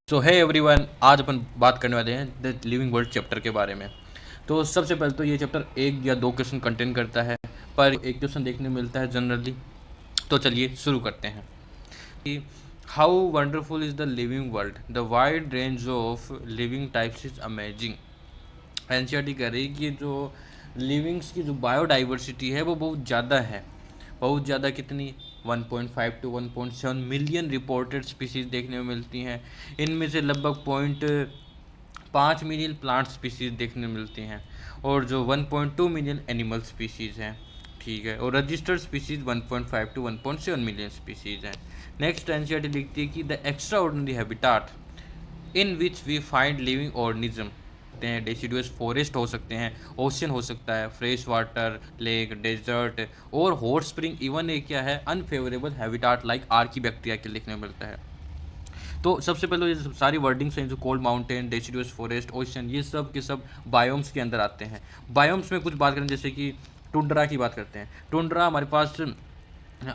सो है एवरीवन, आज अपन बात करने वाले हैं द लिविंग वर्ल्ड चैप्टर के बारे में। तो सबसे पहले तो ये चैप्टर एक या दो क्वेश्चन कंटेन करता है, पर एक क्वेश्चन देखने मिलता है जनरली। तो चलिए शुरू करते हैं कि how wonderful is the living world, the wide range of living types is amazing. NCERT कह रही है कि जो लिविंग्स की जो बायोडाइवर्सिटी है वो बहुत ज़्यादा है। बहुत ज़्यादा कितनी? 1.5 टू 1.7 मिलियन रिपोर्टेड स्पीसीज देखने को मिलती हैं। इनमें से लगभग 0.5 मिलियन प्लांट स्पीसीज देखने को मिलती हैं और जो 1.2 मिलियन एनिमल स्पीसीज हैं। ठीक है, और registered species 1.5 to 1.7 million species हैं। नेक्स्ट एनसीईआरटी लिखती है कि the extra ordinary habitat in which we find living organism हैं। डेसिडुअस फॉरेस्ट हो सकते हैं, ओशन हो सकता है, फ्रेश वाटर, लेक, डेजर्ट और हॉट स्प्रिंग। इवन एक क्या है, unfavourable habitat like archaebacteria के लिखने को मिलता है। तो सबसे पहले ये सारी वर्डिंग्स हैं जो cold mountain, deciduous forest, ocean, ये सब के सब बायोम्स के अंदर आते हैं। बायोम्स में कुछ बात करें जैसे कि टुंड्रा की बात करते हैं। टुंड्रा हमारे पास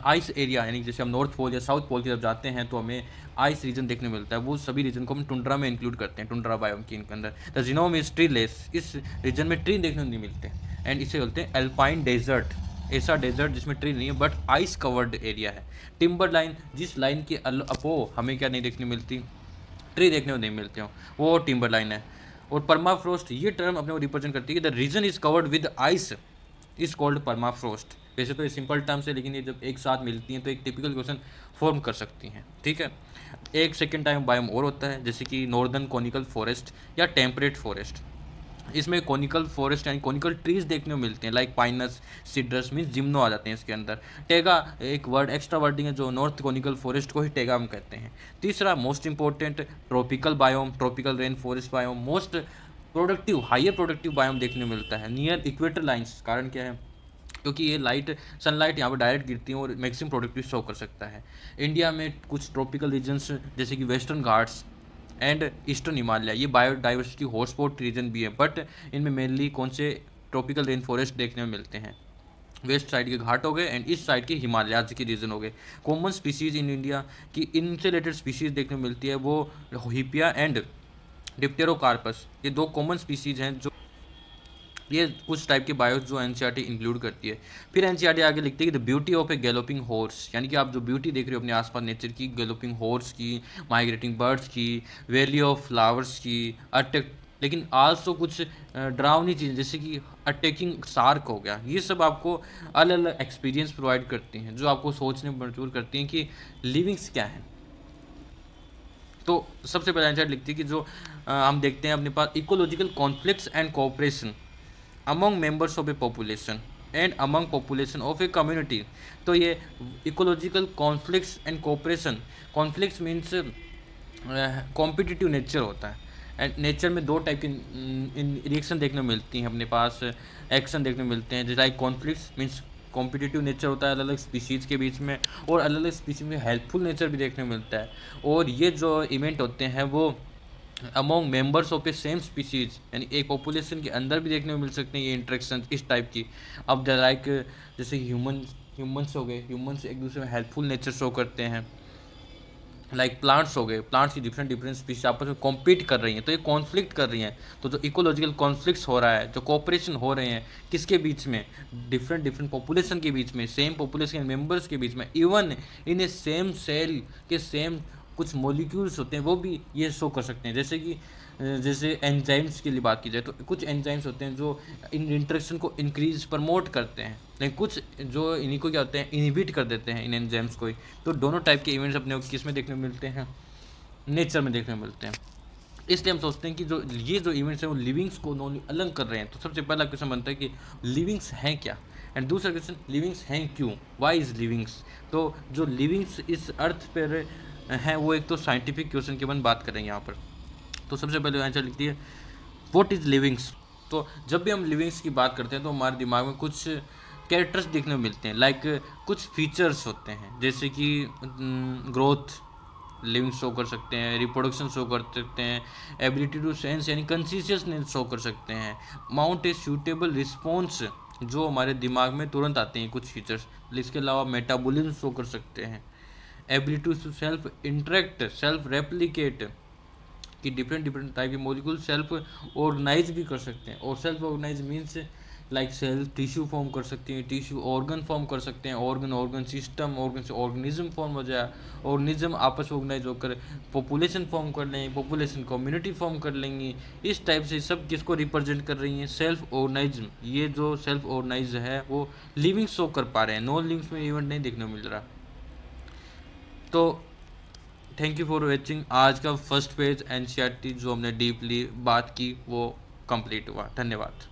आइस एरिया, यानी जैसे हम नॉर्थ पोल या साउथ पोल की तरफ जाते हैं तो हमें आइस रीजन देखने को मिलता है। वो सभी रीजन को हम टुंड्रा में इंक्लूड करते हैं, टुंड्रा बायोम के अंदर। The genome is tree less, इस रीजन में ट्री देखने को नहीं मिलते एंड इसे बोलते हैं एल्पाइन डेजर्ट, ऐसा डेजर्ट जिसमें ट्री नहीं है बट आइस कवर्ड एरिया है। टिम्बर लाइन, जिस लाइन के अपो हमें क्या नहीं देखने मिलती, ट्री देखने को नहीं मिलते हो, वो टिम्बर लाइन है। और परमाफ्रोस्ट, ये टर्म अपने को रिप्रेजेंट करती है कि the region is covered with ice is called permafrost. वैसे तो ये सिंपल टर्म्स है, लेकिन ये जब एक साथ मिलती हैं तो एक टिपिकल क्वेश्चन फॉर्म कर सकती हैं। ठीक है, एक सेकेंड टाइम बायोम और होता है जैसे कि नॉर्दर्न कोनिकल फॉरेस्ट या टेम्परेट फॉरेस्ट। इसमें कोनिकल फॉरेस्ट यानी कोनिकल ट्रीज देखने को मिलते हैं like pinus, cedrus, means gymno आ जाते हैं इसके अंदर। टेगा एक वर्ड एक्स्ट्रा वर्डिंग है जो नॉर्थ कोनिकल फॉरेस्ट को ही टेगा हम कहते हैं। तीसरा most important, tropical biome, tropical rain forest biome, most productive, higher productive biome देखने को मिलता है नियर इक्वेटर लाइन्स। कारण क्या है? क्योंकि ये लाइट, सनलाइट यहाँ पर डायरेक्ट गिरती है और मैक्सिमम प्रोडक्टिव शो कर सकता है। इंडिया में कुछ ट्रॉपिकल रीजन्स जैसे कि western Ghats and eastern Himalaya, ये बायोडाइवर्सिटी हॉटस्पॉट रीजन भी है, बट इनमें मेनली कौन से ट्रॉपिकल रेन फॉरेस्ट देखने में मिलते हैं? वेस्ट साइड के घाट हो गए एंड ईस्ट साइड के हिमालयाज के रीजन हो गए। कॉमन स्पीसीज इन इंडिया की इनसे रिलेटेड स्पीसीज देखने को मिलती है वो हिपिया एंड डिप्टेरोकार्पस, ये दो कॉमन स्पीसीज हैं जो ये कुछ टाइप के बायोस जो एनसीईआरटी इंक्लूड करती है। फिर एनसीईआरटी आगे लिखती है कि the beauty of A galloping horse, यानी कि आप जो ब्यूटी देख रहे हो अपने आसपास नेचर की, गैलोपिंग हॉर्स की, माइग्रेटिंग बर्ड्स की, वैली ऑफ फ्लावर्स की, अटैक, लेकिन आल्सो कुछ डरावनी चीज़ें जैसे कि अटैकिंग शार्क हो गया। ये सब आपको अलग अलग एक्सपीरियंस प्रोवाइड करती हैं जो आपको सोचने पर मजबूर करती हैं कि लिविंग्स क्या है। तो सबसे पहले एनसीईआरटी लिखती है कि जो हम देखते हैं अपने पास ecological conflicts and cooperation among members of a population and among population of a community। तो ये ecological conflicts and cooperation, conflicts means competitive nature होता है एंड नेचर में दो टाइप की रिएक्शन देखने को मिलती हैं अपने पास, एक्शन देखने को मिलते हैं। जैसे like conflicts means competitive nature होता है अलग अलग स्पीशीज़ के बीच में, और अलग अलग स्पीशीज में हेल्पफुल नेचर भी देखने को मिलता है। और ये जो इवेंट होते हैं वो among members of A same species, यानी एक पॉपुलेशन के अंदर भी देखने को मिल सकते हैं ये इंट्रैक्शन इस टाइप की। अब लाइक जैसे ह्यूमंस हो गए, ह्यूमंस एक दूसरे में हेल्पफुल नेचर शो करते हैं। लाइक प्लांट्स हो गए, प्लांट्स की डिफरेंट डिफरेंट स्पीशीज आपस में कॉम्पीट कर रही हैं तो ये कॉन्फ्लिक्ट कर रही हैं। तो जो इकोलॉजिकल कॉन्फ्लिक्ट्स हो रहा है, जो कोऑपरेशन हो रहे हैं किसके बीच में? डिफरेंट डिफरेंट पॉपुलेशन के बीच में, सेम पॉपुलेशन के मेंबर्स के बीच में, even in a same cell के सेम कुछ मॉलिक्यूल्स होते हैं वो भी ये शो कर सकते हैं। जैसे कि जैसे एंजाइम्स के लिए बात की जाए तो कुछ एंजाइम्स होते हैं जो इन इंटरेक्शन को इंक्रीज प्रमोट करते हैं, लेकिन कुछ जो इन्हीं को क्या होते हैं, इनहिबिट कर देते हैं इन एंजाइम्स को ही। तो दोनों टाइप के इवेंट्स अपने को किस में देखने को मिलते हैं? नेचर में देखने को मिलते हैं। इसलिए हम सोचते हैं कि जो ये जो इवेंट्स हैं वो लिविंग्स को नॉन अलग कर रहे हैं। तो सबसे पहला क्वेश्चन बनता है कि लिविंग्स हैं क्या, एंड दूसरा क्वेश्चन लिविंग्स हैं क्यों, वाई इज़ लिविंग्स। तो जो लिविंग्स इस अर्थ पर हैं वो एक तो साइंटिफिक क्वेश्चन के अपन बात करेंगे यहाँ पर। तो सबसे पहले आंसर लिखती है व्हाट इज़ लिविंग्स। तो जब भी हम लिविंग्स की बात करते हैं तो हमारे दिमाग में कुछ कैरेक्टर्स देखने को मिलते हैं, लाइक कुछ फीचर्स होते हैं जैसे कि ग्रोथ लिविंग शो कर सकते हैं, रिप्रोडक्शन शो कर सकते हैं, एबिलिटी टू सेंस यानी कंसिशियसनेस शो कर सकते हैं, माउंट ए सूटेबल रिस्पॉन्स जो हमारे दिमाग में तुरंत आते हैं कुछ फीचर्स। इसके अलावा मेटाबॉलिज्म शो कर सकते हैं, ability to self interact, self replicate, कि डिफरेंट डिफरेंट टाइप के मॉलिक्यूल सेल्फ ऑर्गेनाइज भी कर सकते हैं। और self organise means like cell tissue form कर सकती हैं, टिश्यू ऑर्गन फॉर्म कर सकते हैं, ऑर्गन सिस्टम, ऑर्गन से ऑर्गेनिज्म फॉर्म हो जाए, ऑर्गेनिज्म आपस में ऑर्गेनाइज होकर पॉपुलेशन फॉर्म कर लें, पॉपुलेशन कम्युनिटी फॉर्म कर लेंगी। इस टाइप से सब किसको रिप्रेजेंट कर रही हैं? Self organism. ये जो सेल्फ ऑर्गेनाइज है वो लिविंग शो कर पा रहे हैं, नॉन लिविंग्स में इवेंट नहीं देखने को मिल रहा। तो थैंक यू फॉर वॉचिंग। आज का फर्स्ट पेज एनसीईआरटी जो हमने डीपली बात की वो कंप्लीट हुआ। धन्यवाद।